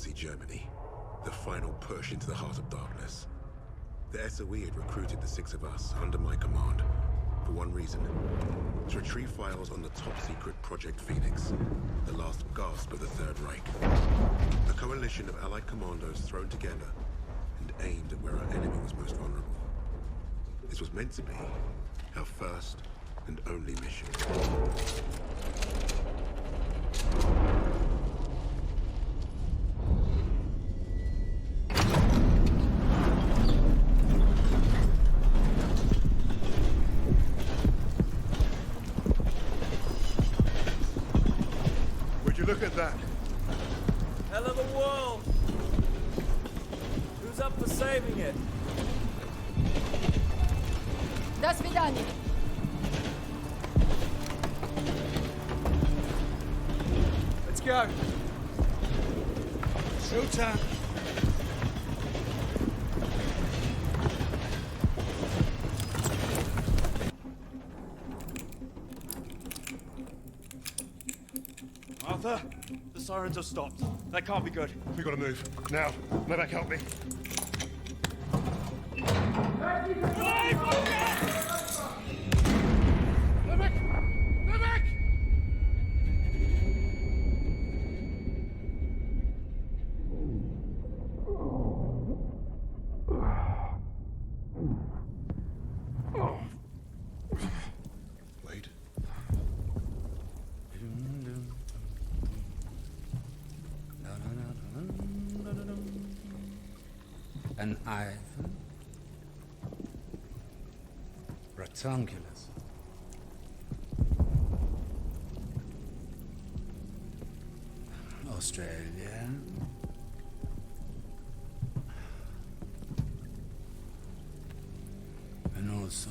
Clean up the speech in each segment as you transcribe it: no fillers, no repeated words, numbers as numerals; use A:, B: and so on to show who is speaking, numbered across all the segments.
A: Nazi Germany, the final push into the heart of darkness. The SOE had recruited the 6 of us under my command for one reason: to retrieve files on the top-secret Project Phoenix, the last gasp of the Third Reich. A coalition of Allied commandos thrown together and aimed at where our enemy was most vulnerable. This was meant to be our first and only mission.
B: Would you look at that?
C: Hell of a world! Who's up for saving it?
D: До свидания.
C: Let's go!
B: Showtime.
E: Arthur, the sirens have stopped. That can't be good.
B: We gotta move. Now. Novak, help me. Novak! Novak!
A: Wait.
F: An Ivan. Rectangulars. Australia. And also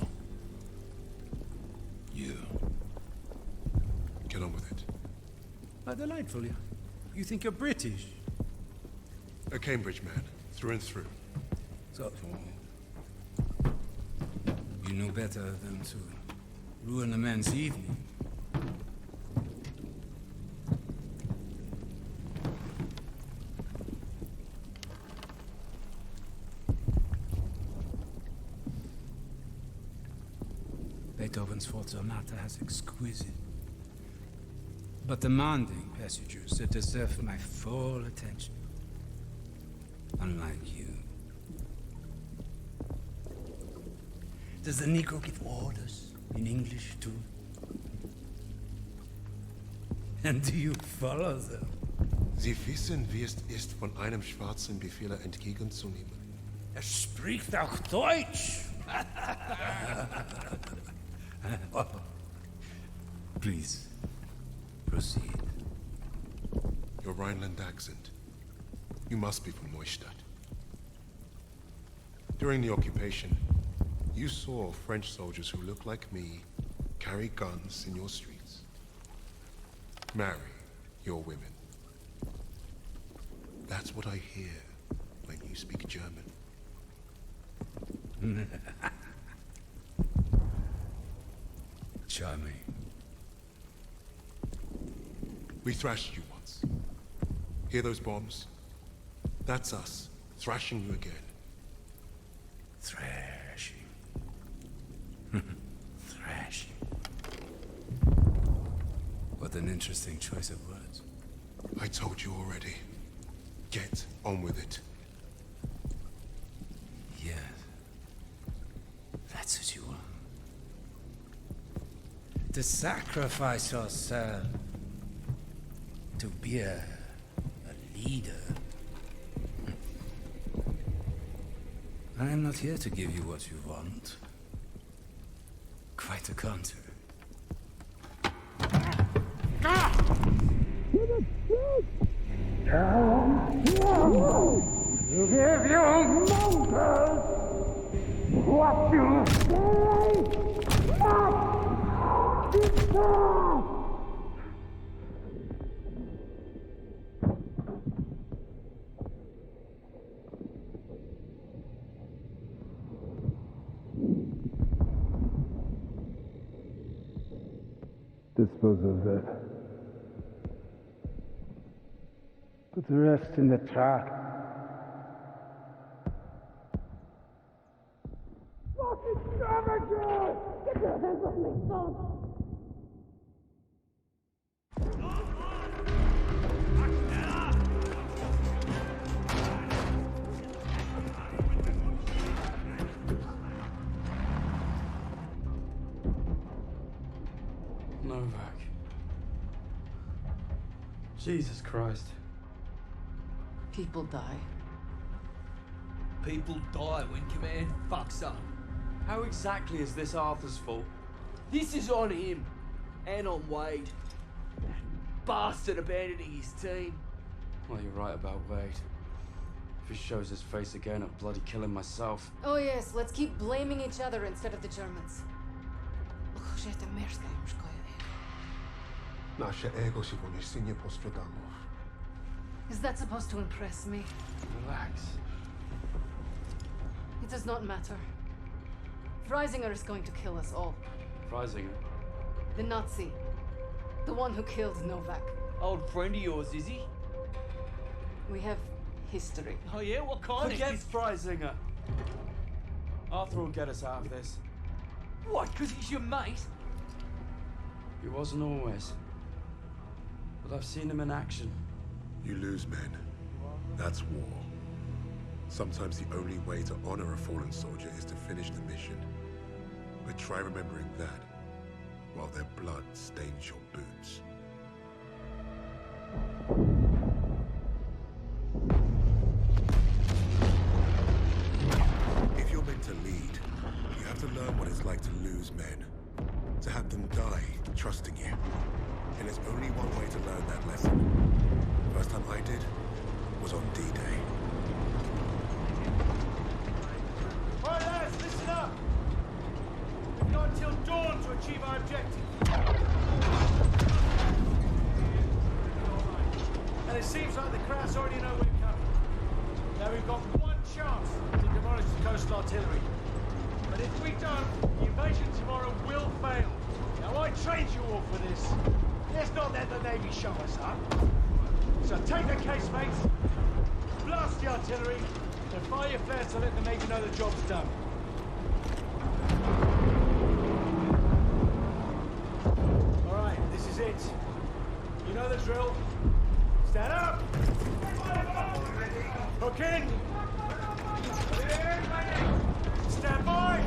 F: you.
A: Get on with it.
F: How delightful. You think you're British?
A: A Cambridge man, through and through.
F: So, you know better than to ruin a man's evening. Beethoven's Fourth Sonata has exquisite but demanding passages that deserve my full attention. Unlike you. Does the Negro give orders in English too? And do you follow them?
A: Sie wissen, wie es ist, von einem Schwarzen Befehle entgegenzunehmen.
F: Er spricht auch Deutsch! Please, proceed.
A: Your Rhineland accent. You must be from Neustadt. During the occupation, you saw French soldiers who looked like me carry guns in your streets. Marry your women. That's what I hear when you speak German.
F: Charming.
A: We thrashed you once. Hear those bombs? That's us, thrashing you again.
F: Thrashing. Thrashing. What an interesting choice of words.
A: I told you already. Get on with it.
F: Yes. That's what you want. To sacrifice yourself. To be a leader. I am not here to give you what you want. Quite the contrary.
G: You give your monkeys what you say must be done.
B: Dispose of that.
G: Put the rest in the truck. Fucking savages! Get your hands off me, son!
H: Novak. Jesus Christ.
D: People die.
C: People die when command fucks up.
H: How exactly is this Arthur's fault?
C: This is on him. And on Wade. That bastard abandoning his team.
H: Well, you're right about Wade. If he shows his face again, I'll bloody kill him myself.
D: Oh yes, let's keep blaming each other instead of the Germans.
A: Nasze ego się po mieście nie postrzegało.
D: Is that supposed to impress me?
H: Relax.
D: It does not matter. Freisinger is going to kill us all.
H: Freisinger?
D: The Nazi. The one who killed Novak.
C: Old friend of yours, is he?
D: We have history.
C: Oh yeah, what kind
H: Forget
C: of...
H: Freisinger. Arthur will get us out of this.
C: What, because he's your mate?
H: He wasn't always. But I've seen him in action.
A: You lose men. That's war. Sometimes the only way to honor a fallen soldier is to finish the mission. But try remembering that while their blood stains your boots. If you're meant to lead, you have to learn what it's like to lose men. To have them die trusting you. And there's only one way to learn that lesson. First time I did was on D-Day.
E: All right, lads, listen up. We've got until dawn to achieve our objective. And it seems like the Krauts already know we're coming. Now we've got one chance to demolish the coastal artillery. But if we don't, the invasion tomorrow will fail. Now I trained you all for this. Let's not let the Navy show us up. So take the casemates, blast the artillery, and fire your flares to let the Navy know the job's done. All right, this is it. You know the drill. Stand up! Hook in! Stand by!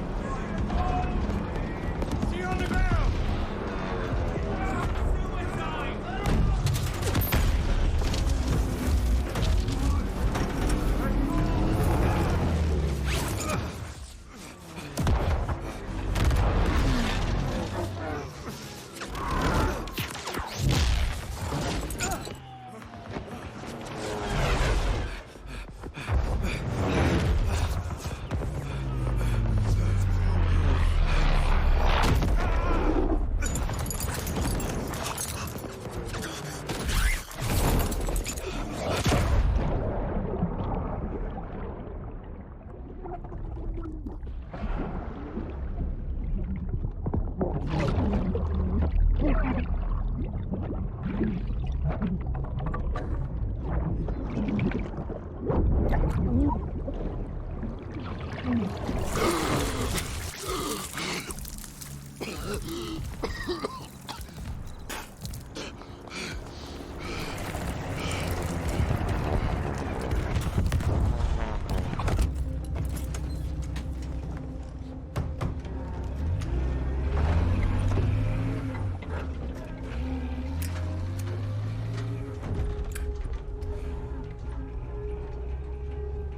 E: See you on the ground!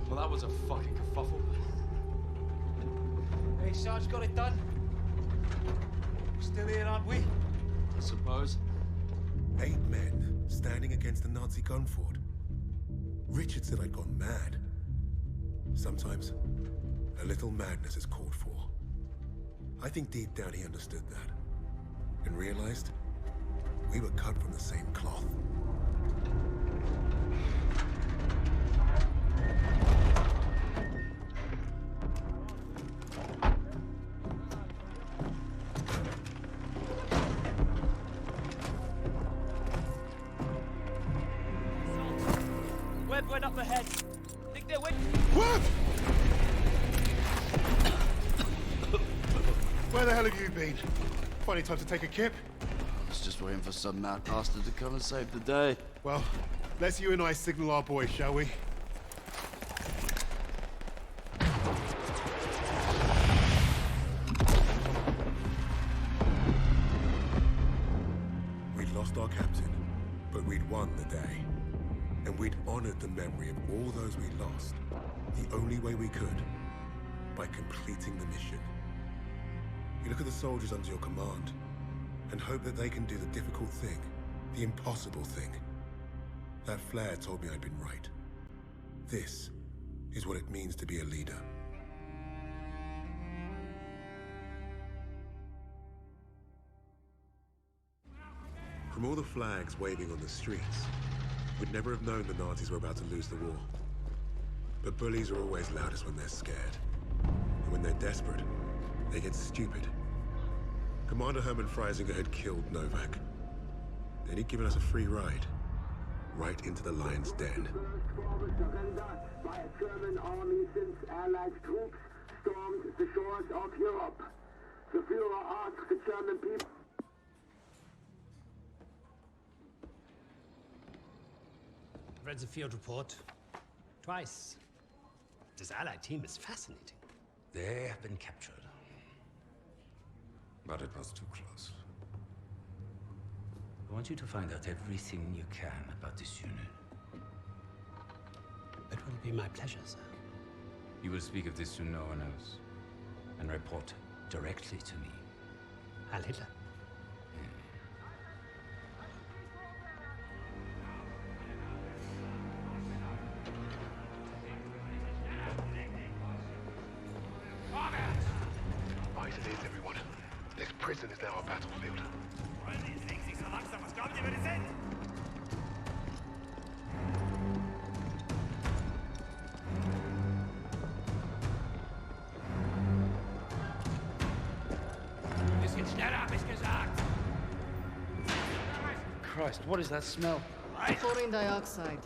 H: Well, that was a fucking kerfuffle.
E: Hey, Sarge, got it done. Still here, aren't we?
H: I suppose.
A: 8 men standing against the Nazi gun fort. Richard said I'd gone mad. Sometimes, a little madness is called for. I think deep down he understood that. And realized we were cut from the same cloth.
E: Squad went up ahead. Think they're waiting.
B: What? Where the hell have you been? Funny time to take a kip.
H: I was just waiting for some mad bastard to come and save the day.
B: Well, let's you and I signal our boys, shall we?
A: We'd lost our captain, but we'd won the day. And we'd honored the memory of all those we lost, the only way we could, by completing the mission. You look at the soldiers under your command, and hope that they can do the difficult thing, the impossible thing. That flare told me I'd been right. This is what it means to be a leader. From all the flags waving on the streets, we'd never have known the Nazis were about to lose the war. But bullies are always loudest when they're scared. And when they're desperate, they get stupid. Commander Hermann Freisinger had killed Novak. Then he'd given us a free ride, right into the lion's den.
G: By a German army since Allied troops stormed the shores of Europe. The Führer asked the German people.
I: Read the field report twice. This Allied team is fascinating.
F: They have been captured. But it was too close. I want you to find out everything you can about this unit.
I: It will be my pleasure, sir.
F: You will speak of this to no one else, and report directly to me.
I: Heil Hitler.
B: Right it is, everyone. This prison is now a battlefield.
I: Bisschen schneller, hab ich gesagt.
H: Christ, what is that smell?
D: Chlorine dioxide.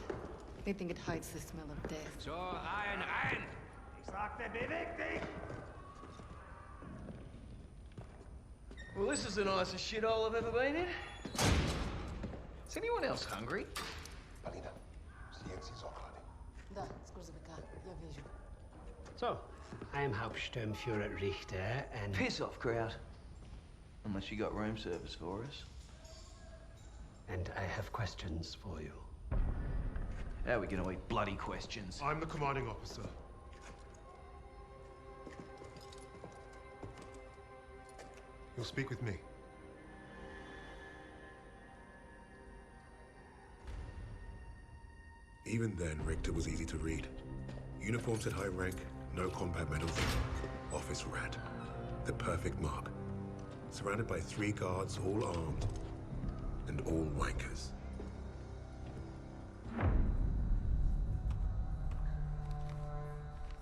D: They think it hides the smell of death.
I: So, rein, rein! Ich sagte, beweg dich!
C: Well, this is the nicest shithole I've ever been in.
J: Is anyone else hungry?
A: Alina, zdjęcie z ochrony.
D: Da, skurzybyka, ja wierzę.
I: So, I am Hauptsturmführer Richter, and...
J: Piss off, crowd. Unless you got room service for us.
I: And I have questions for you.
J: How are we gonna eat bloody questions?
B: I'm the commanding officer. You'll speak with me.
A: Even then, Richter was easy to read. Uniforms at high rank, no combat medals. Office rat. The perfect mark. Surrounded by 3 guards, all armed, and all wankers.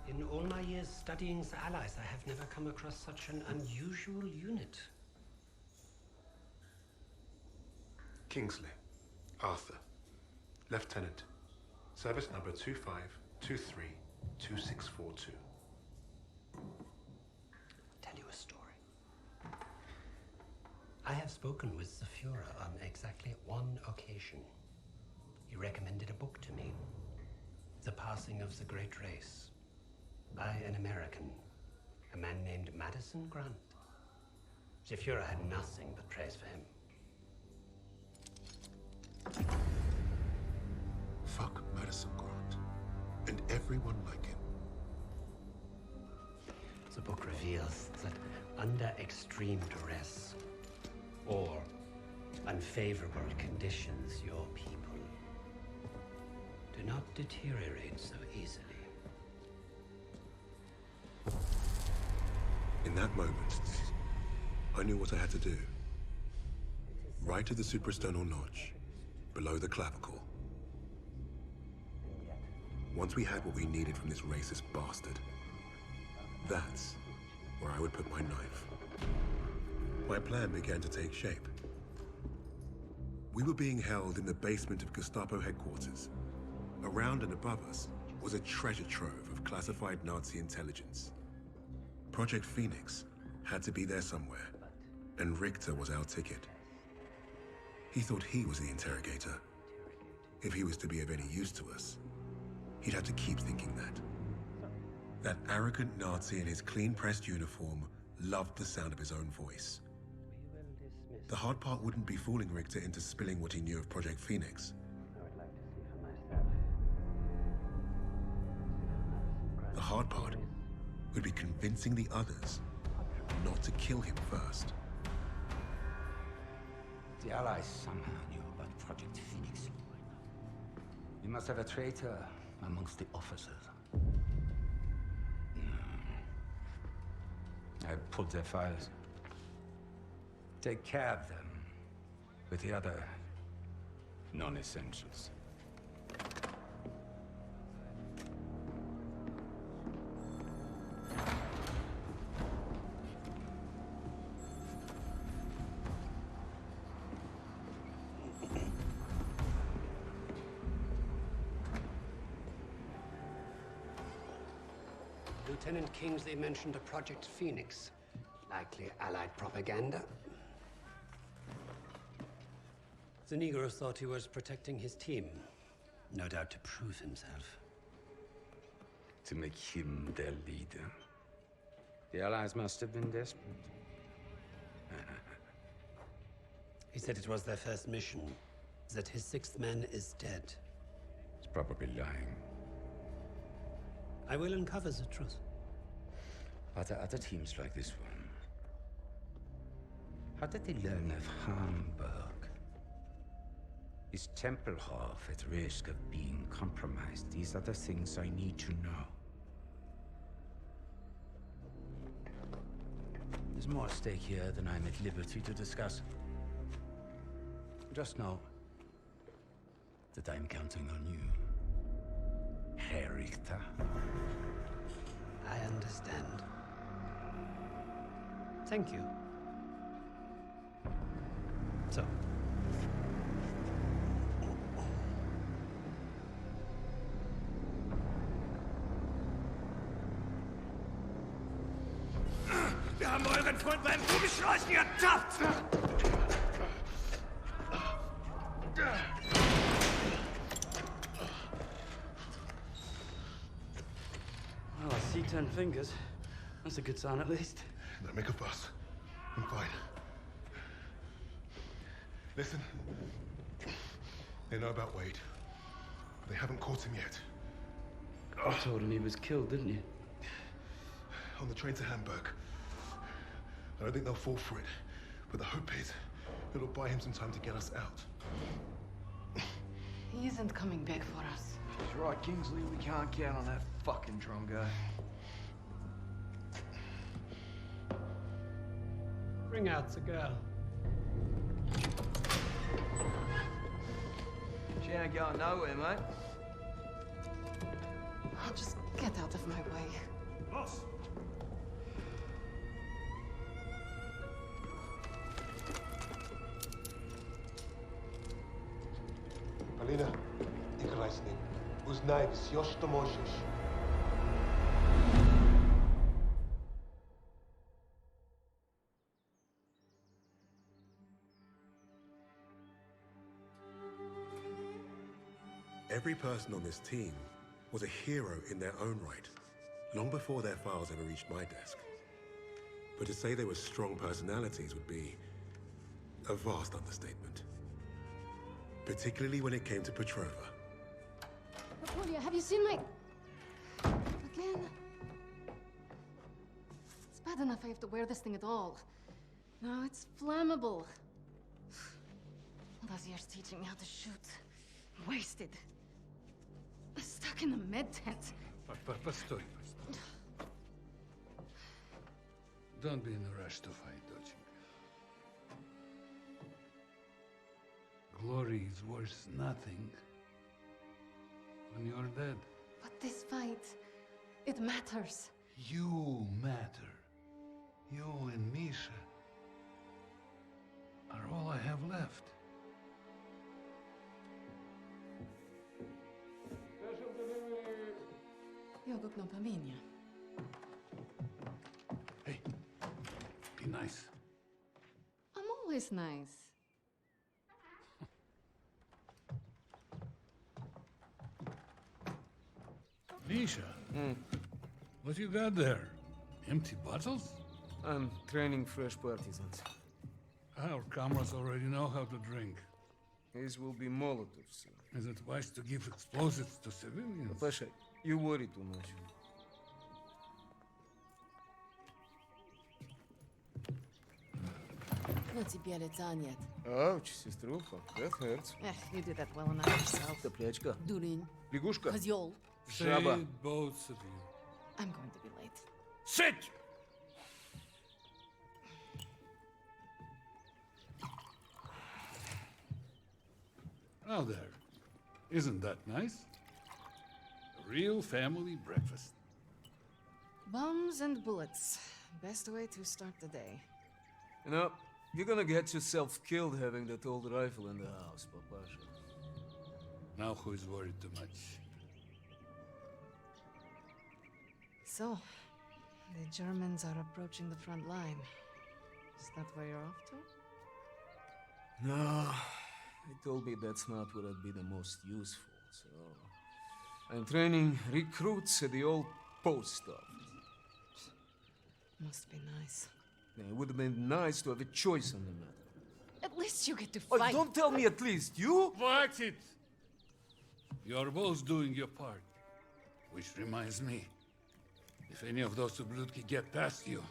I: In all my years studying the Allies, I have never come across such an unusual unit.
B: Kingsley. Arthur. Lieutenant. Service number 25232642.
I: Tell you a story. I have spoken with the Führer on exactly one occasion. He recommended a book to me. The Passing of the Great Race. By an American. A man named Madison Grant. The Führer had nothing but praise for him.
A: Fuck Madison Grant. And everyone like him.
I: The book reveals that under extreme duress or unfavorable conditions, your people do not deteriorate so easily.
A: In that moment, I knew what I had to do. Right to the suprasternal notch, below the clavicle. Once we had what we needed from this racist bastard, that's where I would put my knife. My plan began to take shape. We were being held in the basement of Gestapo headquarters, Around and above us was a treasure trove of classified Nazi intelligence. Project Phoenix had to be there somewhere, and Richter was our ticket. He thought he was the interrogator. If he was to be of any use to us, he'd have to keep thinking that. That arrogant Nazi in his clean-pressed uniform loved the sound of his own voice. The hard part wouldn't be fooling Richter into spilling what he knew of Project Phoenix. The hard part would be convincing the others not to kill him first.
F: The Allies somehow knew about Project Phoenix. You must have a traitor amongst the officers. I pulled their files. Take care of them with the other non-essentials.
I: Lieutenant Kingsley mentioned a Project Phoenix. Likely Allied propaganda. The Negro thought he was protecting his team. No doubt to prove himself.
F: To make him their leader. The Allies must have been desperate.
I: He said it was their first mission. That his sixth man is dead.
F: He's probably lying.
I: I will uncover the truth.
F: Are there other teams like this one? How did they learn of Hamburg? Is Tempelhof at risk of being compromised? These are the things I need to know. There's more at stake here than I'm at liberty to discuss. Just know that I'm counting on you, Herr Richter.
I: I understand. Thank you. So.
E: Wir haben euren Freund beim Kugelschleichen ertappt!
H: Well, I see 10 fingers. That's a good sign, at least.
B: Don't make a fuss. I'm fine. Listen. They know about Wade. They haven't caught him yet.
H: You told him he was killed, didn't you?
B: On the train to Hamburg. I don't think they'll fall for it. But the hope is it'll buy him some time to get us out.
D: He isn't coming back for us.
J: He's right, Kingsley. We can't count on that fucking drum guy.
I: Bring out the girl.
J: She ain't going nowhere, mate.
D: Just get out of my way.
E: Boss!
B: Alina, Igrajsny. Uznaj, все, что можешь.
A: Every person on this team was a hero in their own right, long before their files ever reached my desk. But to say they were strong personalities would be a vast understatement. Particularly when it came to Petrova.
D: Napoleon, have you seen my... Again? It's bad enough I have to wear this thing at all. Now it's flammable. All those years teaching me how to shoot. Wasted. Stuck in a med tent.
K: Постой. Don't be in a rush to fight, доченька. Glory is worth nothing when you're dead.
D: But this fight, it matters.
K: You matter. You and Misha are all I have left.
L: Jogok no pamięcia.
K: Hey, be nice.
L: I'm always nice.
K: Misha, what you got there? Empty bottles?
F: I'm training fresh partisans.
K: Our comrades already know how to drink.
F: These will be Molotovs.
K: Is it wise to give explosives to civilians?
F: Pasha, you worry too much.
L: No тебе лица нет.
F: Ouch, сеструха, that hurts.
L: You do that well enough yourself.
F: Топлячка.
L: Дурень.
F: Лягушка.
L: Козёл.
F: Жаба.
K: Say both of you.
L: I'm going to be late.
K: Sit! Now there. Isn't that nice? A real family breakfast.
L: Bombs and bullets. Best way to start the day.
F: You know, you're gonna get yourself killed having that old rifle in the house, Papasha.
K: Now who is worried too much?
L: So, the Germans are approaching the front line. Is that where you're off to?
F: No, they told me that's not where I'd be the most useful, so... I'm training recruits at the old post office.
L: Must be nice.
F: It would have been nice to have a choice on the matter.
L: At least you get to
F: Oh,
L: fight.
F: don't tell me at least, you?
K: Watch it! You're both doing your part. Which reminds me, if any of those Ублюдки get past you,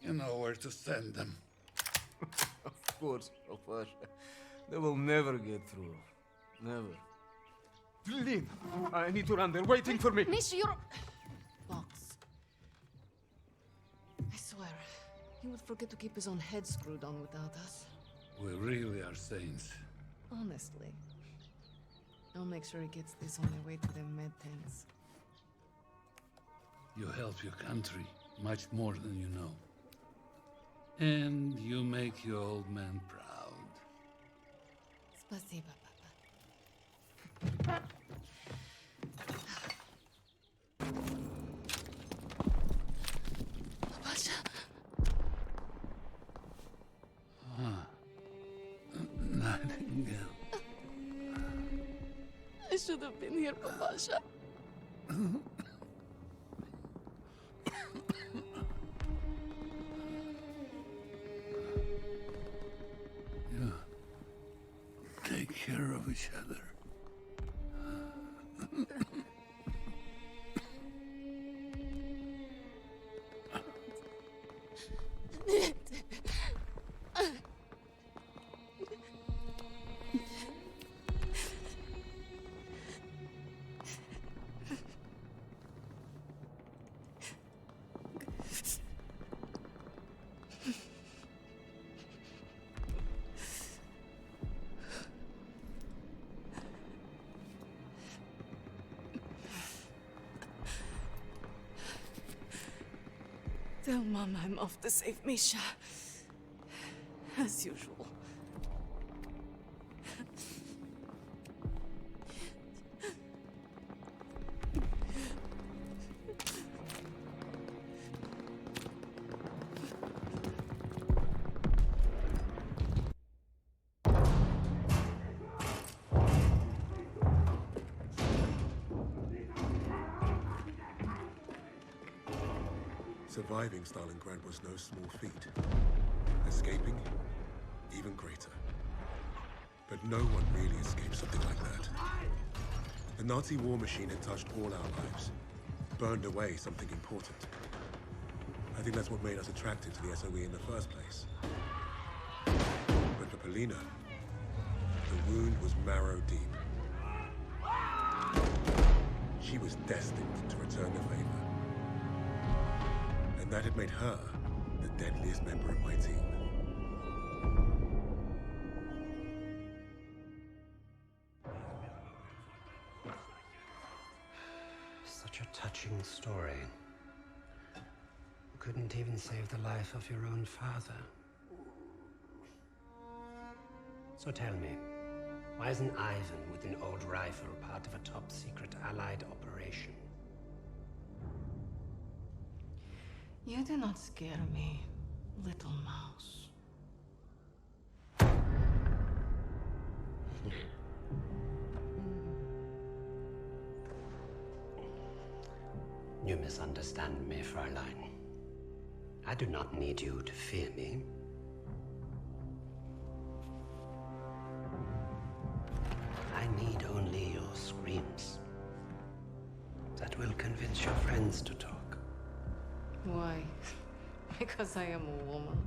K: you know where to send them.
F: Of course, Papasha. They will never get through. Never. Lynn, I need to run. They're waiting for me.
L: Misha, you're... Box. I swear, he would forget to keep his own head screwed on without us.
K: We really are saints.
L: Honestly. I'll make sure he gets this on the way to the med tents.
K: You help your country much more than you know. And you make your old man proud.
L: Спасибо, Papa. Papasha.
K: Nightingale.
L: I should have been here, Papasha.
K: Yeah. Take care of each other.
L: Tell Mom I'm off to save Misha. As usual.
A: Surviving Stalingrad was no small feat. Escaping, even greater. But no one really escaped something like that. The Nazi war machine had touched all our lives, burned away something important. I think that's what made us attracted to the SOE in the first place. But for Polina, the wound was marrow deep. She was destined to return the favor. And that had made her the deadliest member of my team.
I: Such a touching story. You couldn't even save the life of your own father. So tell me, why isn't Ivan with an old rifle part of a top-secret Allied operation?
L: You do not scare me, little mouse.
I: You misunderstand me, Fräulein. I do not need you to fear me. I need only your screams. That will convince your friends to talk.
L: Why? Because I am a woman.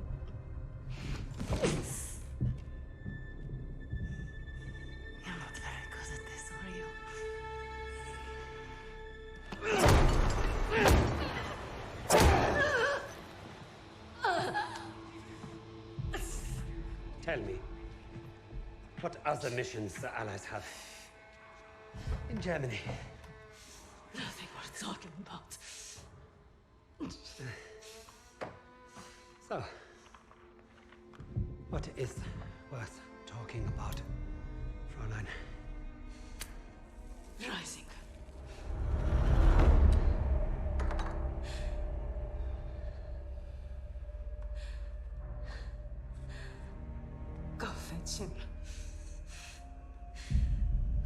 L: You're not very good at this, are you?
I: Tell me, what other missions the Allies have in Germany?
L: Nothing worth talking about.
I: So, what is worth talking about, Fräulein?
L: Rising. Go fetch him.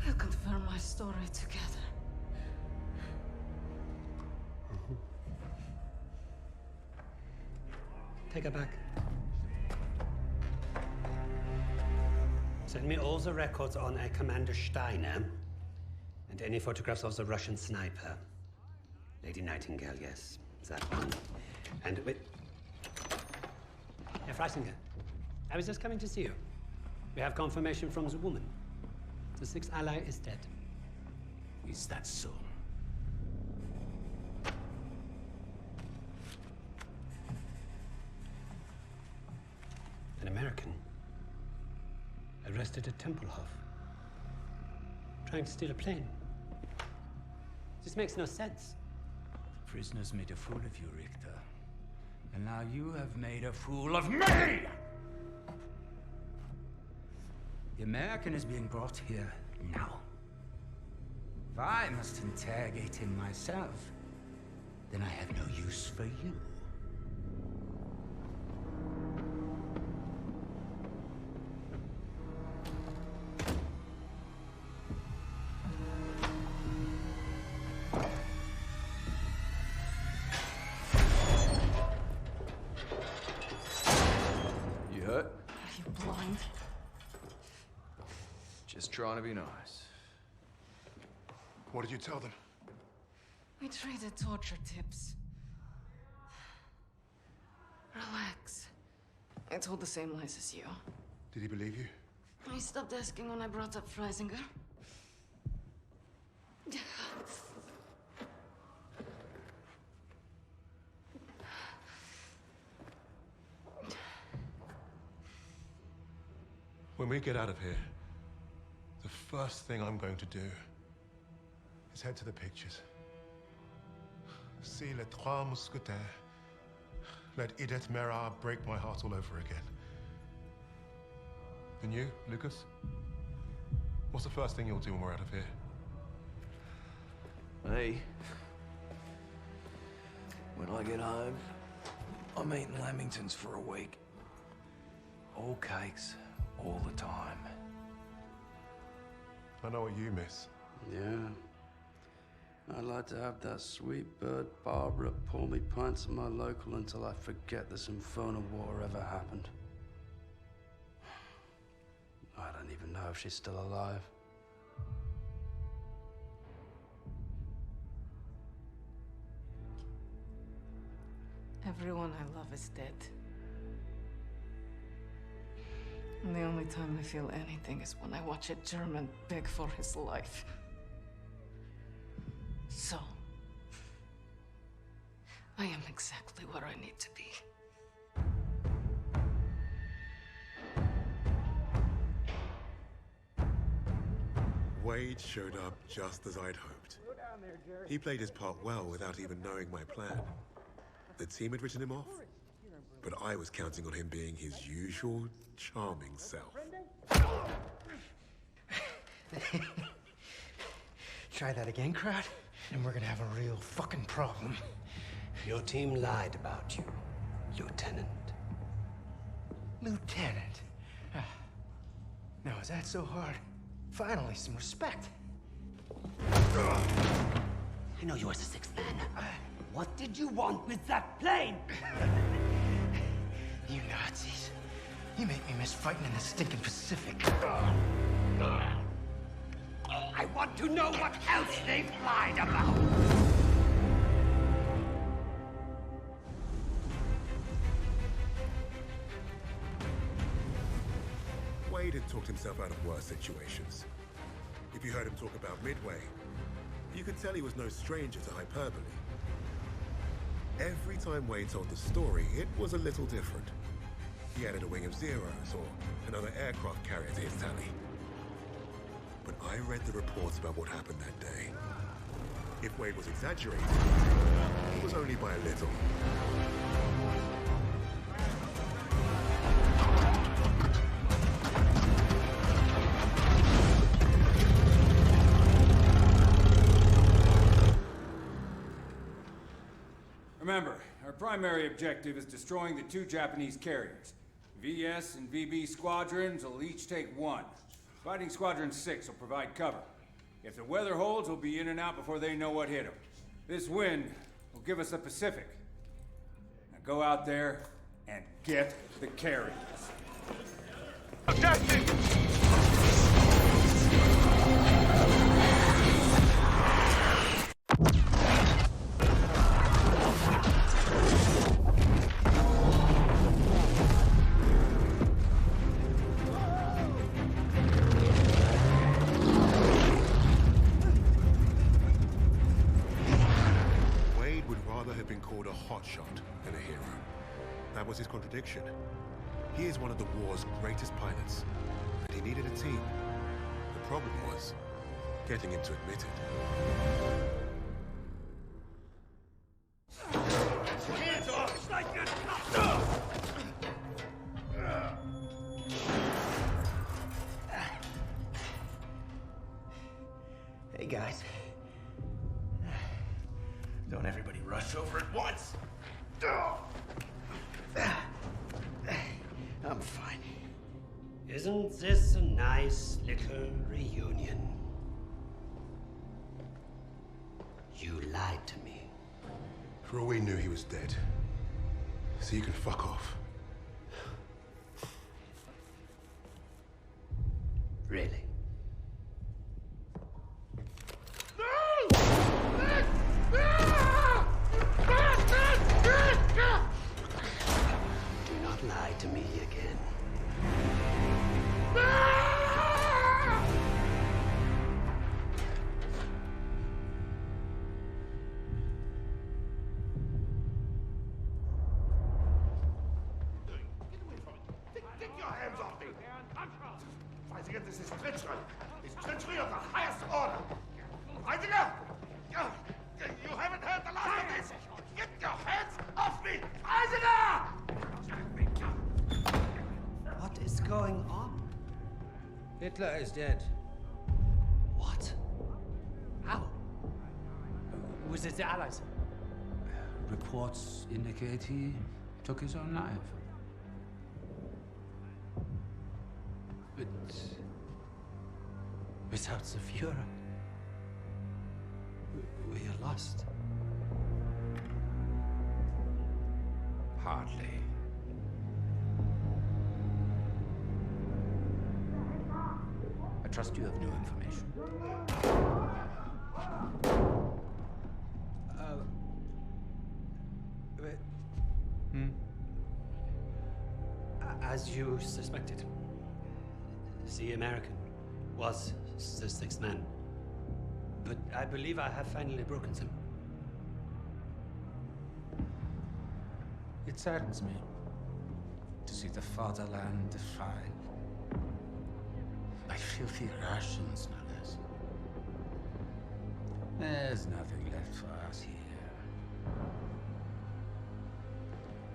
L: We'll confirm my story together.
I: Take her back. Send me all the records on a Commander Steiner and any photographs of the Russian sniper. Lady Nightingale, yes, that one. And wait. Herr Freisinger, I was just coming to see you. We have confirmation from the woman. The sixth ally is dead.
F: Is that so?
I: An American arrested at Tempelhof, trying to steal a plane. This makes no sense.
F: The prisoners made a fool of you, Richter. And now you have made a fool of me! The American is being brought here now. If I must interrogate him myself, then I have no use for you.
M: You hurt?
L: Are you blind?
M: Just trying to be nice.
B: What did you tell them?
L: We traded torture tips. Relax. I told the same lies as you.
B: Did he believe you?
L: He stopped asking when I brought up Freisinger.
B: When we get out of here, the first thing I'm going to do is head to the pictures. See Les Trois Mousquetaires. Let Edith Merard break my heart all over again. And you, Lucas? What's the first thing you'll do when we're out of here?
M: Me? When I get home, I'm eating Lamingtons for a week. All cakes, all the time.
B: I know what you miss.
H: Yeah. I'd like to have that sweet bird Barbara pour me pints of my local until I forget this infernal war ever happened. I don't even know if she's still alive.
L: Everyone I love is dead. And the only time I feel anything is when I watch a German beg for his life. So, I am exactly where I need to be.
A: Wade showed up just as I'd hoped. He played his part well without even knowing my plan. The team had written him off, but I was counting on him being his usual charming self.
N: Try that again, crowd, and we're gonna have a real fucking problem.
I: Your team lied about you, Lieutenant.
N: Lieutenant? Now, is that so hard? Finally, some respect.
I: I know you as a sixth man. What did you want with that plane?
N: You Nazis. You make me miss fighting in the stinking Pacific.
I: I want to know what else they've lied about.
A: Wade had talked himself out of worse situations. If you heard him talk about Midway, you could tell he was no stranger to hyperbole. Every time Wade told the story, it was a little different. He added a wing of Zeros or another aircraft carrier to his tally. But I read the reports about what happened that day. If Wade was exaggerating, it was only by a little.
O: Remember, our primary objective is destroying the 2 Japanese carriers. VS and VB squadrons will each take 1. Fighting Squadron 6 will provide cover. If the weather holds, we'll be in and out before they know what hit them. This wind will give us the Pacific. Now go out there and get the carriers.
E: Objective!
A: His contradiction. He is one of the war's greatest pilots, and he needed a team. The problem was getting him to admit it.
E: Hands off! It's like you're...
N: Hey, guys. Don't everybody rush over at once. I'm fine.
I: Isn't this a nice little reunion? You lied to me.
B: For all we knew, he was dead. So you can fuck off.
I: Really? Do not lie to me again.
E: Get your hands off me! Fighting against this is treachery. It's treachery of the highest order. Heidegger! You haven't heard the last of this! Get your hands off me! Heidegger!
I: What is going on?
P: Hitler is dead.
I: What? How? Was it the Allies?
P: Reports indicate he took his own life.
I: But without the Führer, we are lost.
P: Hardly. I trust you have new information.
I: As you suspected, the American was the sixth man. But I believe I have finally broken them.
P: It saddens me to see the fatherland defiled by filthy Russians, no less. There's nothing left for us here.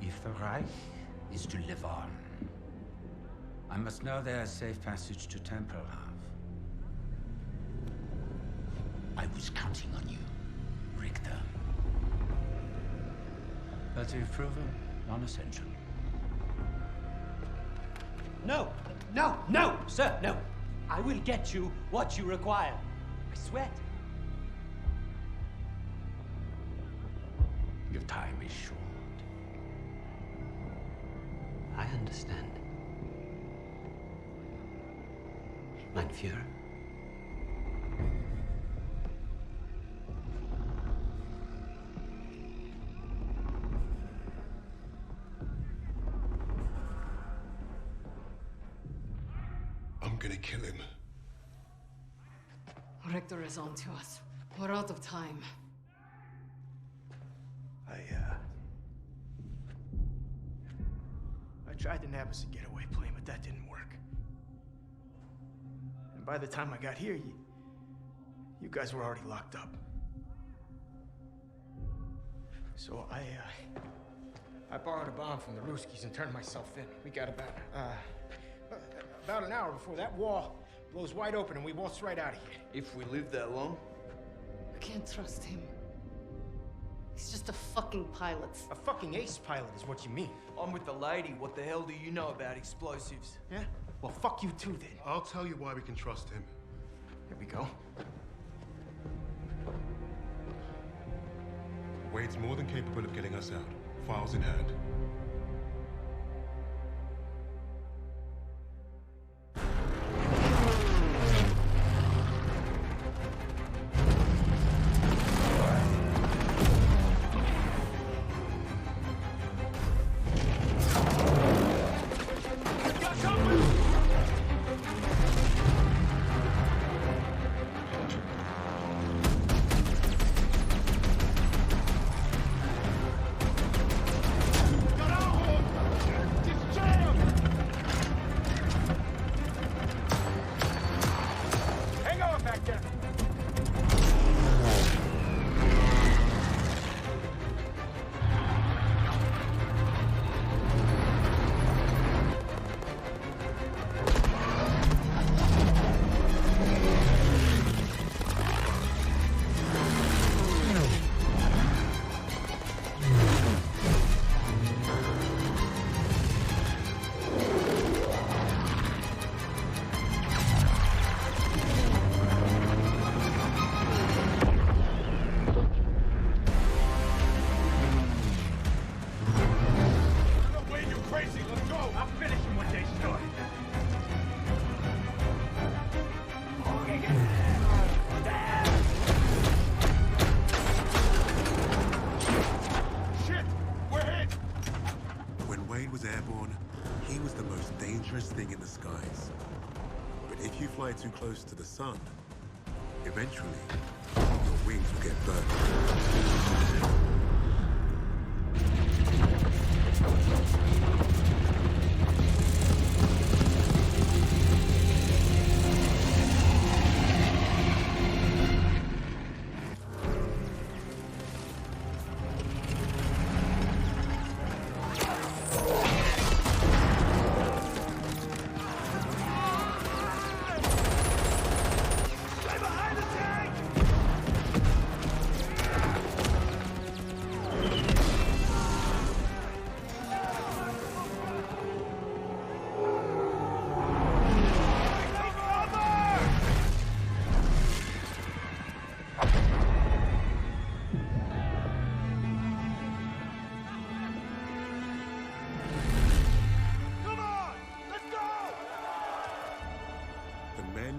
P: If the Reich is to live on, I must know there's safe passage to Tempelhof. I was counting on you, Richter.
I: As you've proven, non-essential.
N: No! No! No! Sir, no! I will get you what you require. I swear.
I: Your time is short. I understand. Mein Führer?
B: I'm gonna kill him.
L: Richter is on to us. We're out of time.
N: I tried to nab us a getaway plane, but that didn't work. And by the time I got here, you guys were already locked up. So I borrowed a bomb from the Ruskies and turned myself in. We got about an hour before that wall blows wide open and we waltz right out of here.
J: If we live that long?
L: I can't trust him. He's just a fucking pilot.
N: A fucking ace pilot is what you mean.
J: I'm with the lady. What the hell do you know about explosives?
N: Yeah? Well, fuck you too, then.
B: I'll tell you why we can trust him.
N: Here we go.
B: Wade's more than capable of getting us out. Files in hand. Thing in the skies. But if you fly too close to the sun, eventually your wings will get burned.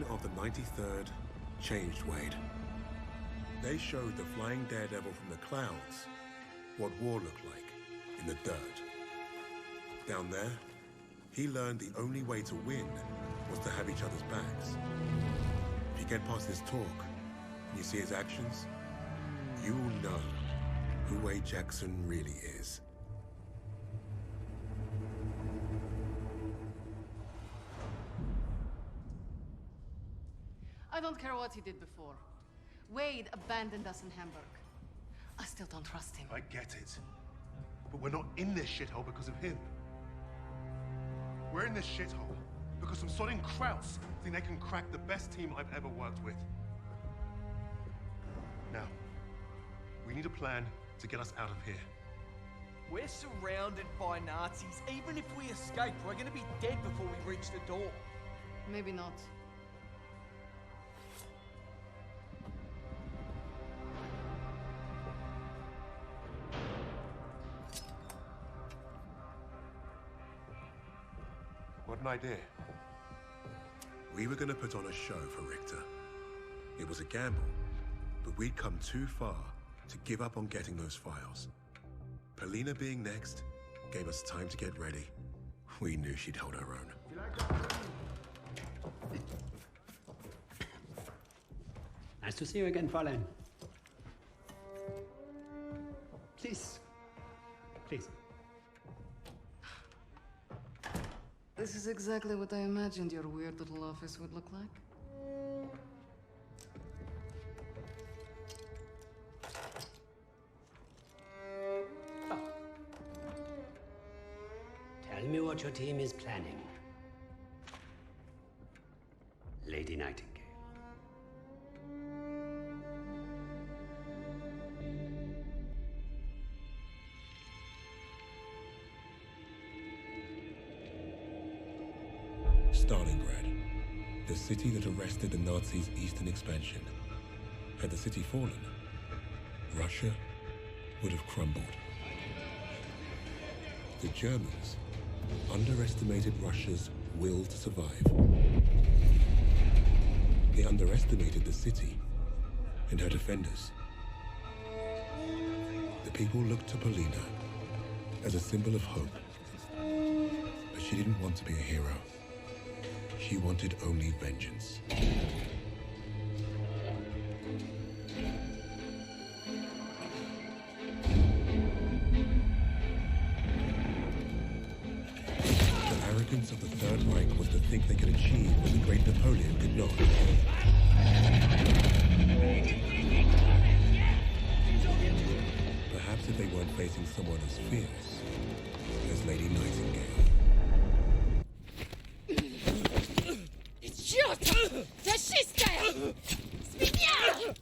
B: Of the 93rd changed Wade. They showed the flying daredevil from the clouds what war looked like in the dirt. Down there, he learned the only way to win was to have each other's backs. If you get past his talk and you see his actions, you will know who Wade Jackson really is.
L: I don't care what he did before. Wade abandoned us in Hamburg. I still don't trust him.
B: I get it. But we're not in this shithole because of him. We're in this shithole because some sodding Krauts think they can crack the best team I've ever worked with. Now, we need a plan to get us out of here.
C: We're surrounded by Nazis. Even if we escape, we're gonna be dead before we reach the door.
L: Maybe not.
B: What an idea.
A: We were gonna put on a show for Richter. It was a gamble, but we'd come too far to give up on getting those files. Polina being next gave us time to get ready. We knew she'd hold her own.
I: Nice to see you again, Fräulein. Please. Please.
L: This is exactly what I imagined your weird little office would look like.
I: Tell me what your team is planning. Lady Nightingale.
A: Stalingrad, the city that arrested the Nazis' eastern expansion. Had the city fallen, Russia would have crumbled. The Germans underestimated Russia's will to survive. They underestimated the city and her defenders. The people looked to Polina as a symbol of hope, but she didn't want to be a hero. She wanted only vengeance. The arrogance of the Third Reich was to think they could achieve what the great Napoleon could not. Perhaps if they weren't facing someone as fierce as Lady Nightingale.
Q: Черт! Фашистская! Свинья!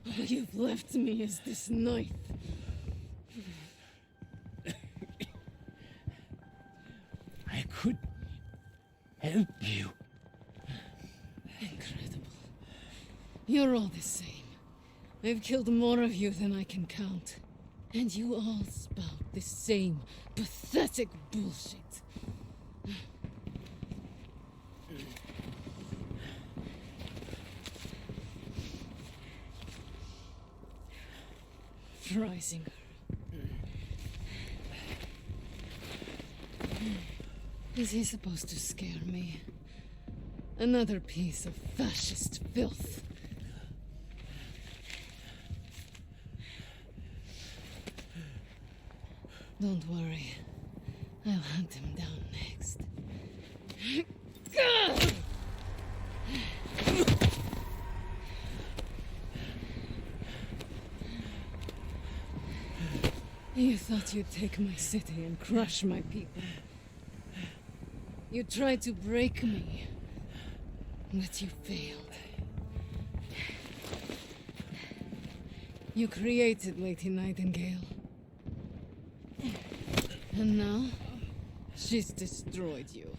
L: All you've left me is this knife.
Q: I could help you.
L: Incredible. You're all the same. I've killed more of you than I can count. And you all spout the same pathetic bullshit. Freisinger. Is he supposed to scare me? Another piece of fascist filth. Don't worry. I'll hunt him down next. You thought you'd take my city and crush my people. You tried to break me, but you failed. You created Lady Nightingale. And now, she's destroyed you.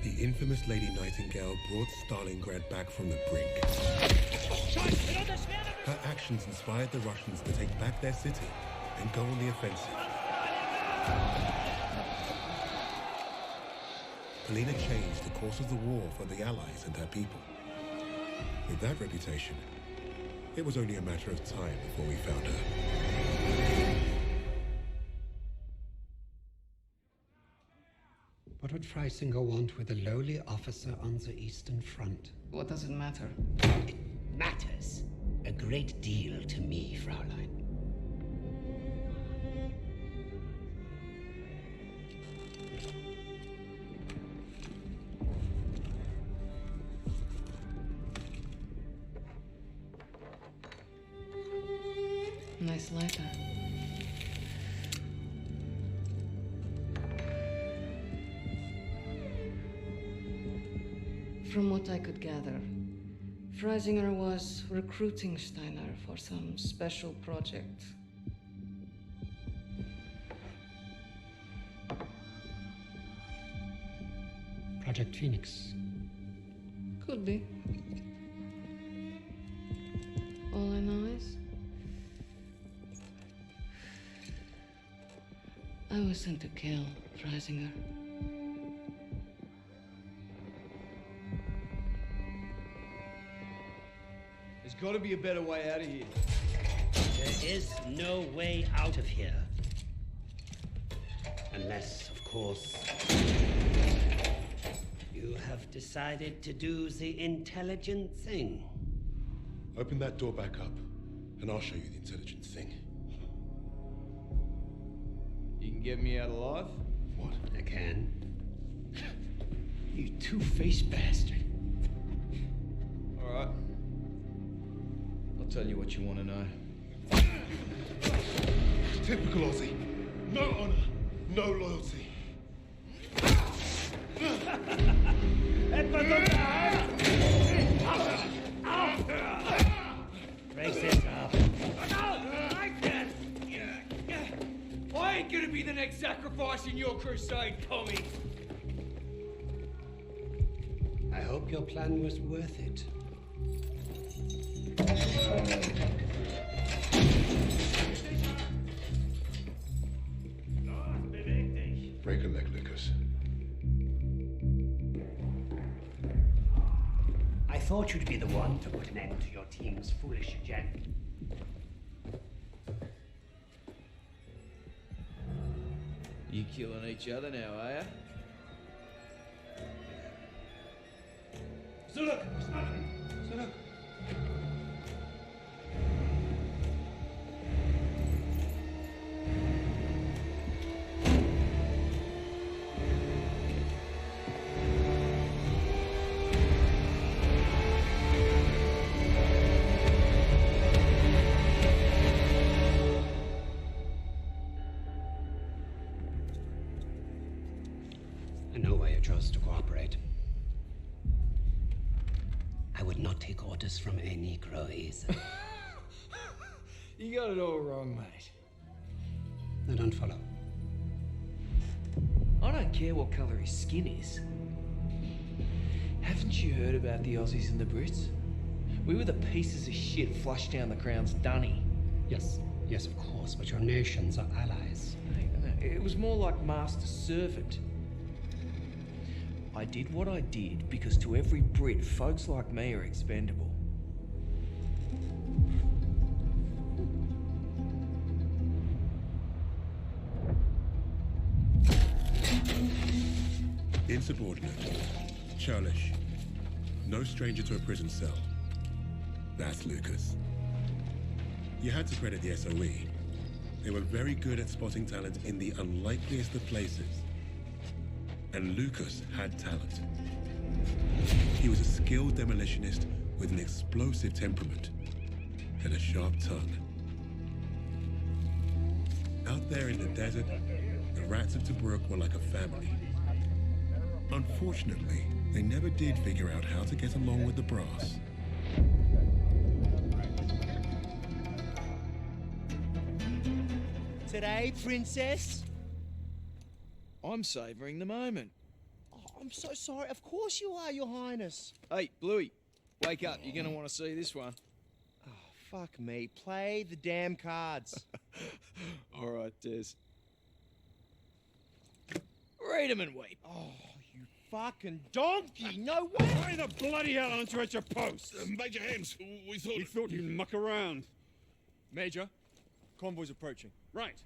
A: The infamous Lady Nightingale brought Stalingrad back from the brink. Her actions inspired the Russians to take back their city and go on the offensive. Polina changed the course of the war for the Allies and their people. With that reputation, it was only a matter of time before we found her.
I: What would Freisinger want with a lowly officer on the Eastern Front?
L: What does it matter?
I: It matters a great deal to me, Fraulein.
L: this letter. From what I could gather, Freisinger was recruiting Steiner for some special project.
I: Project Phoenix.
L: Could be. All I know is I was sent to kill Freisinger.
E: There's got to be a better way out of here.
I: There is no way out of here. Unless, of course, you have decided to do the intelligent thing.
B: Open that door back up, and I'll show you the intelligent thing.
E: You can get me out alive?
B: What?
I: I can.
E: You two-faced bastard. All right. I'll tell you what you want to know.
B: Typical Aussie. No honor, no loyalty.
I: Brace this up.
E: I can't. I ain't gonna be the next sacrifice in your crusade, Tommy.
I: I hope your plan was worth it.
B: Break a leg, Lucas.
I: I thought you'd be the one to put an end to your team's foolish agenda.
E: You killing each other now, are ya?
I: Zurück! Zurück! I know why you chose to cooperate. I would not take orders from a Negro either.
E: You got it all wrong, mate.
I: I don't follow.
C: I don't care what colour his skin is. Haven't you heard about the Aussies and the Brits? We were the pieces of shit flushed down the Crown's dunny.
I: Yes, yes, of course, but your nations are allies.
C: No, it was more like master-servant. I did what I did because to every Brit, folks like me are expendable.
B: Insubordinate. Churlish. No stranger to a prison cell. That's Lucas. You had to credit the SOE. They were very good at spotting talent in the unlikeliest of places. And Lucas had talent. He was a skilled demolitionist with an explosive temperament and a sharp tongue. Out there in the desert, the rats of Tobruk were like a family. Unfortunately, they never did figure out how to get along with the brass.
R: Today, princess?
E: I'm savouring the moment.
R: Oh, I'm so sorry. Of course you are, your highness.
E: Hey, Bluey, wake up. You're going to want to see this one.
R: Oh, fuck me. Play the damn cards.
E: All right, Des. Read 'em and weep.
R: Oh, you fucking donkey. No way.
S: Why the bloody hell aren't you at your post? Major Hems, we thought you'd muck around.
E: Major, convoy's approaching.
S: Right.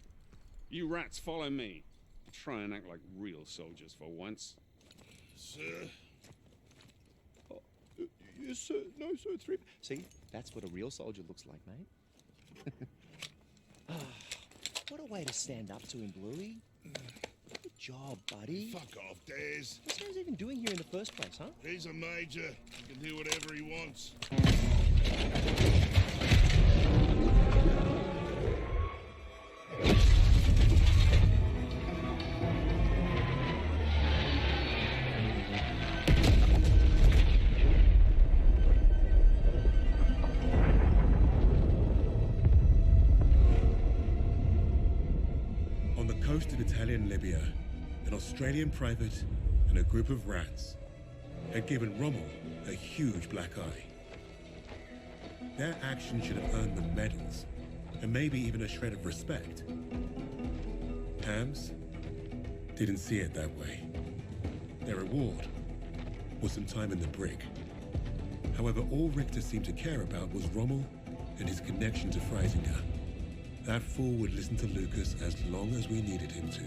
S: You rats follow me. Try and act like real soldiers for once. Sir?
R: Yes, sir. No, sir. See, that's what a real soldier looks like, mate. What a way to stand up to him, Bluey. Good job, buddy.
S: Fuck off, Des.
R: What's he even doing here in the first place, huh?
S: He's a major. He can do whatever he wants.
B: Italian Libya, an Australian private, and a group of rats had given Rommel a huge black eye. Their action should have earned them medals, and maybe even a shred of respect. Hams didn't see it that way. Their reward was some time in the brig. However, all Richter seemed to care about was Rommel and his connection to Freisinger. That fool would listen to Lucas as long as we needed him to.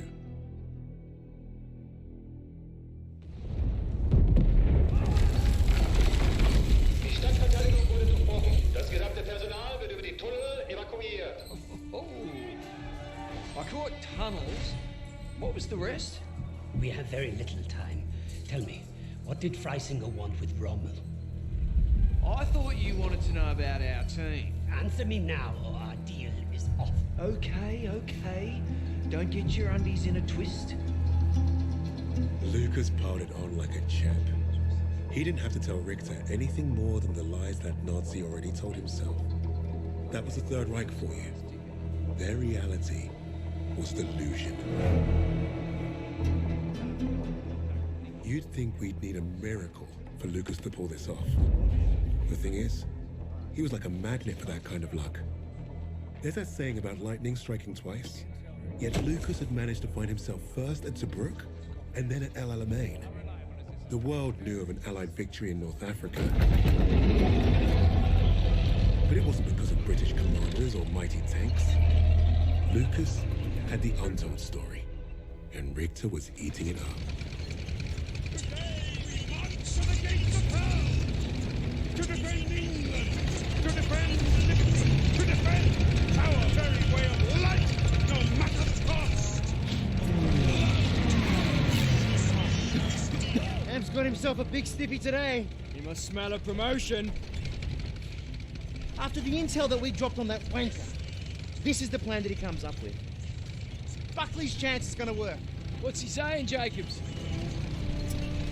T: Die Stadtverteidigung wurde durchbrochen. Das gesamte Personal wird über die Tunnel evakuiert.
C: Oh, I caught tunnels. What was the rest?
I: We have very little time. Tell me, what did Freisinger want with Rommel?
C: I thought you wanted to know about our team.
I: Answer me now, or our deal is off.
C: Okay, okay. Don't get your undies in a twist.
B: Lucas piled it on like a champ. He didn't have to tell Richter anything more than the lies that Nazi already told himself. That was the Third Reich for you. Their reality was delusion. You'd think we'd need a miracle for Lucas to pull this off. The thing is, he was like a magnet for that kind of luck. There's that saying about lightning striking twice. Yet Lucas had managed to find himself first at Tobruk and then at El Alamein. The world knew of an Allied victory in North Africa. But it wasn't because of British commanders or mighty tanks. Lucas had the untold story, and Richter was eating it up.
S: To defend England! To defend liberty! To defend our very way of life, no matter the cost!
U: Ham's got himself a big stiffy today. He must smell a promotion. After the intel that we dropped on that wanker, this is the plan that he comes up with. Buckley's chance is gonna work. What's he saying, Jacobs?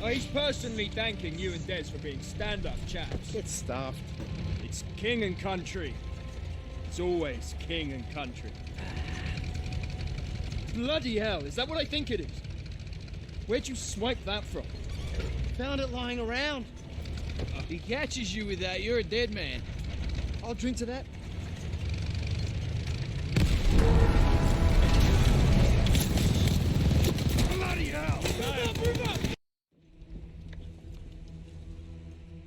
U: Oh, he's personally thanking you and Des for being stand-up chaps. Get stuffed. It's king and country. It's always king and country. Bloody hell, is that what I think it is? Where'd you swipe that from? Found it lying around. If he catches you with that, you're a dead man. I'll drink to that. Bloody hell! Move up!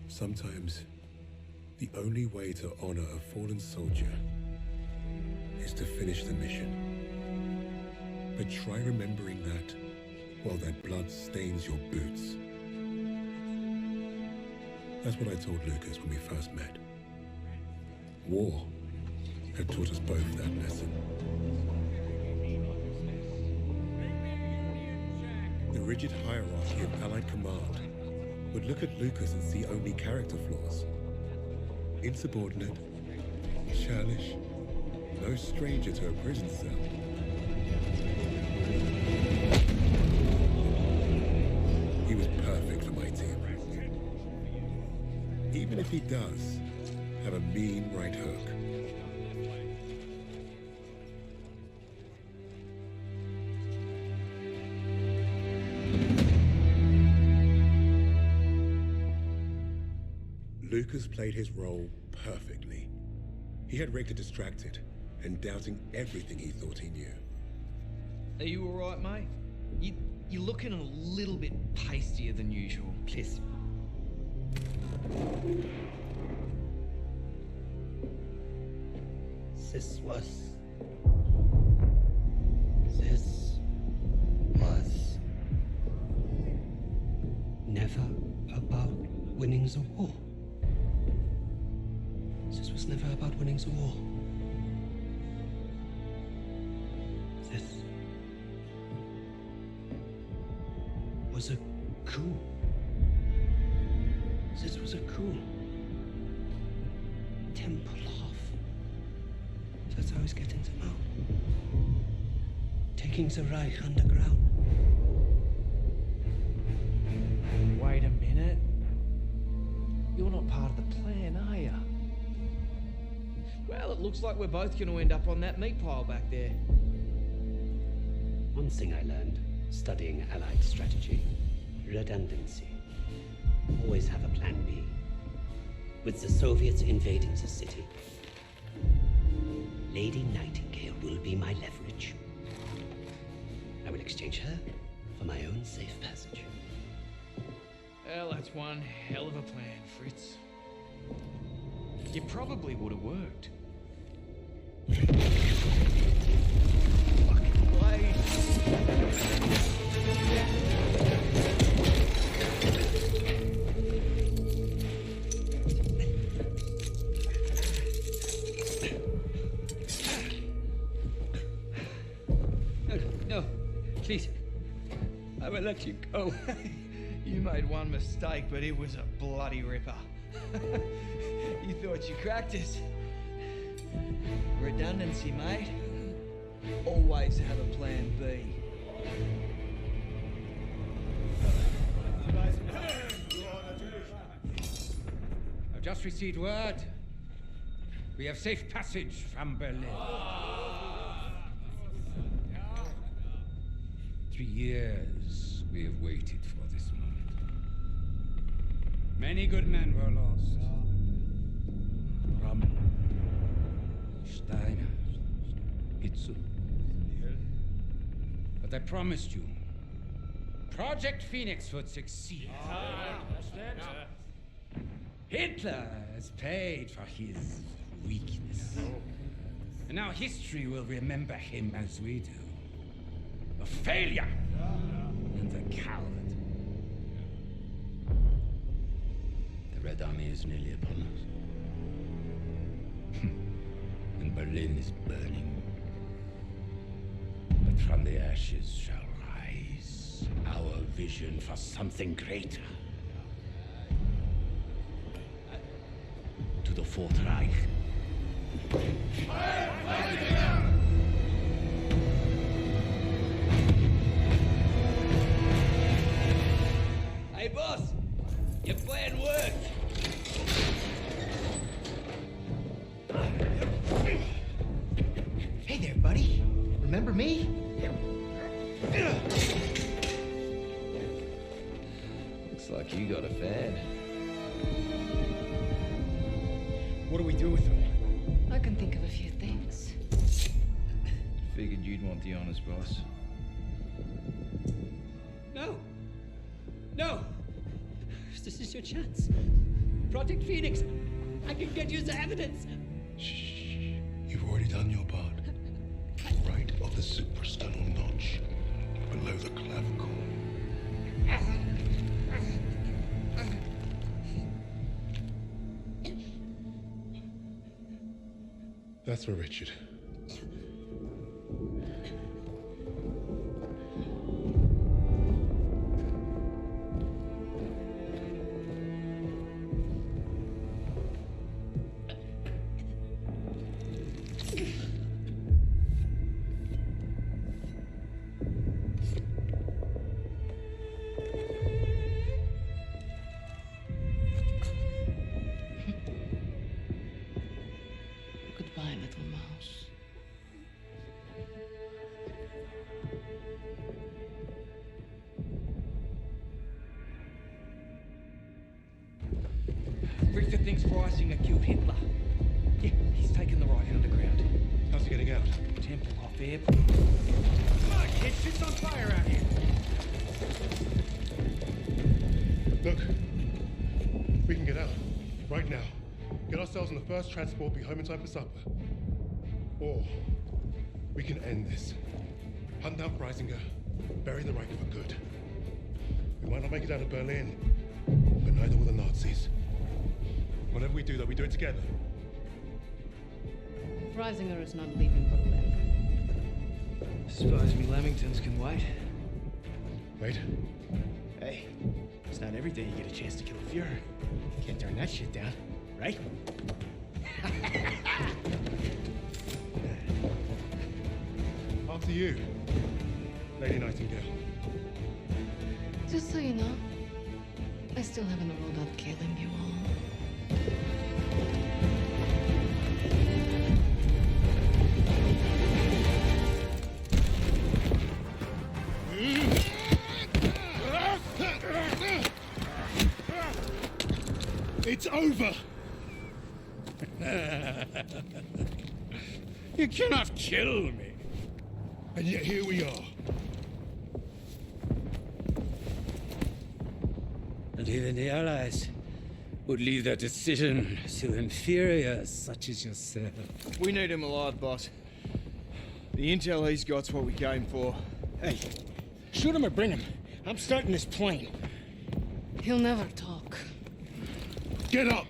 B: Sometimes, the only way to honor a fallen soldier is to finish the mission. But try remembering that while that blood stains your boots. That's what I told Lucas when we first met. War had taught us both that lesson. The rigid hierarchy of Allied command would look at Lucas and see only character flaws. Insubordinate, churlish, no stranger to a prison cell. He was perfect for my team. Even if he does have a mean right hook. Lucas played his role perfectly. He had Richter distracted and doubting everything he thought he knew.
C: Are you all right, mate? You're looking a little bit pastier than usual.
I: Please. This was never about winning the war. This was never about winning the war. This was a coup. This was a coup. Tempelhof. That's how he's getting them out. Taking the Reich underground.
C: Wait a minute. You're not part of the plan, are you? Well, it looks like we're both going to end up on that meat pile back there.
I: One thing I learned studying Allied strategy: redundancy. Always have a plan B. With the Soviets invading the city, Lady Nightingale will be my leverage. I will exchange her for my own safe passage.
C: Well, that's one hell of a plan, Fritz. It probably would have worked. Fucking blade.
N: No, please. I will let you go.
C: You made one mistake, but it was a bloody ripper. You thought you cracked us. Redundancy, mate. Always have a plan B.
M: I've just received word. We have safe passage from Berlin. 3 years we have waited for this moment. Many good men were lost. Rommel, Steiner, Hitzel. But I promised you, Project Phoenix would succeed. Hitler has paid for his weakness. And now history will remember him as we do. A failure and a coward. The Red Army is nearly upon us. And Berlin is burning. But from the ashes shall rise our vision for something greater. To the Fourth Reich.
N: Hey, boss! Your plan worked!
C: Hey there, buddy. Remember me?
J: Looks like you got a fan.
C: What do we do with them?
D: I can think of a few things.
J: Figured you'd want the honest boss.
N: No! No! This is your chance. Project Phoenix! I can get you the evidence!
B: You've already done your part. Right of the suprasternal notch, below the clavicle. That's for Richard.
L: Goodbye, little mouse.
C: Richter thinks Freisinger killed Hitler. Yeah, he's taken the Reich underground.
B: How's he getting out?
C: Temple off airport.
S: Come on, kids, shit's on fire out here.
B: Look, we can get out. Right now. Get ourselves on the first transport, be home in time for supper. Or we can end this. Hunt down Freisinger, bury the Reich for good. We might not make it out of Berlin, but neither will the Nazis. Whatever we do, though, we do it together.
L: Freisinger is not leaving Berlin.
C: Suppose me Lamingtons can wait.
B: Wait.
U: Hey, it's not every day you get a chance to kill a Fuhrer. Can't turn that shit down, right?
B: After you, Lady Nightingale.
L: Just so you know, I still haven't ruled out killing you all.
S: It's over!
Q: You cannot kill me.
S: And yet here we are.
M: And even the Allies would leave their decision to inferiors such as yourself.
U: We need him alive, boss. The intel he's got's what we came for.
Q: Hey, shoot him or bring him. I'm starting this plane.
L: He'll never talk.
S: Get up!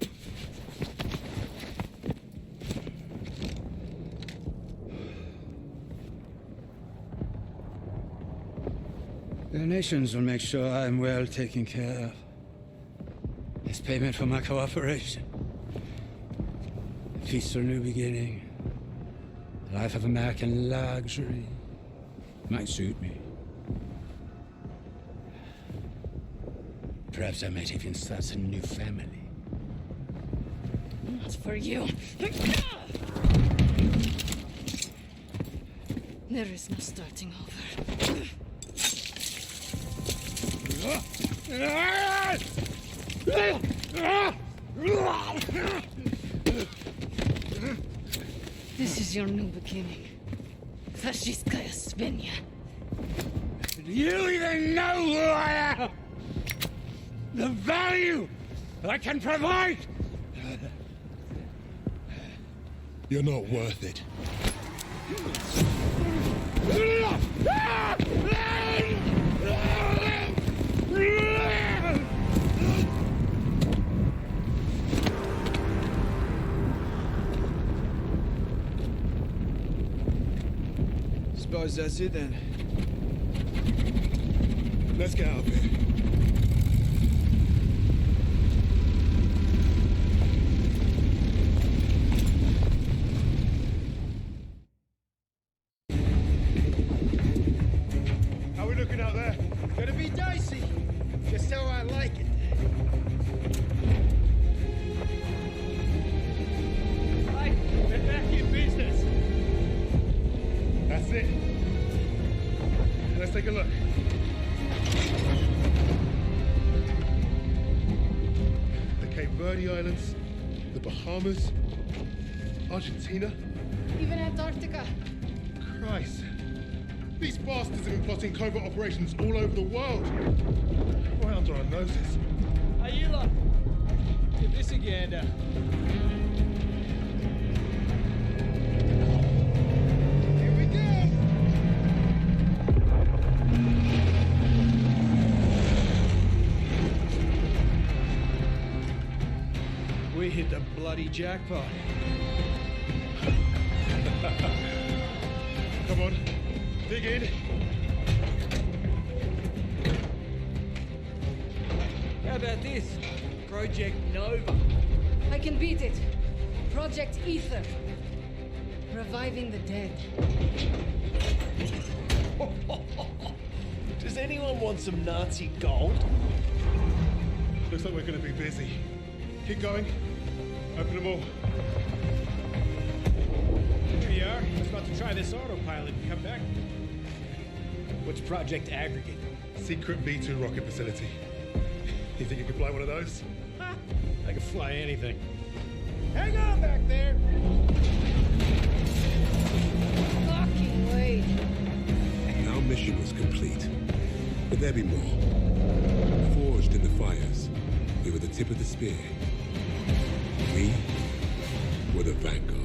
M: The nations will make sure I'm well taken care of. As payment for my cooperation. A peaceful new beginning. A life of American luxury. Might suit me. Perhaps I might even start a new family.
L: Not for you. There is no starting over. This is your new beginning. Fascistkaya Svenja.
Q: Do you even know who I am? The value I can provide?
S: You're not worth it.
U: Suppose that's it then.
S: Let's get out of here. How are we looking out there?
U: Gonna be dicey. Just how I like it.
Q: Right, we're back in business.
S: That's it. Let's take a look. The Cape Verde Islands, the Bahamas, Argentina.
L: Even Antarctica.
S: Christ. These bastards have been plotting covert operations all over the world. Right under our noses.
U: Ayla, give this a gander. Here we go. We hit the bloody jackpot.
S: Come on, dig in.
U: How about this? Project Nova.
L: I can beat it. Project Ether. Reviving the dead.
R: Does anyone want some Nazi gold?
S: Looks like we're going to be busy. Keep going. Open them all.
U: Here you are. I was about to try this autopilot and come back. What's Project Aggregate?
S: Secret B-2 rocket facility. You think you could fly one of those?
U: I can fly anything. Hang on back there!
L: Fucking wait.
A: Our mission was complete. But there be more. Forged in the fires, we were the tip of the spear. We were the Vanguard.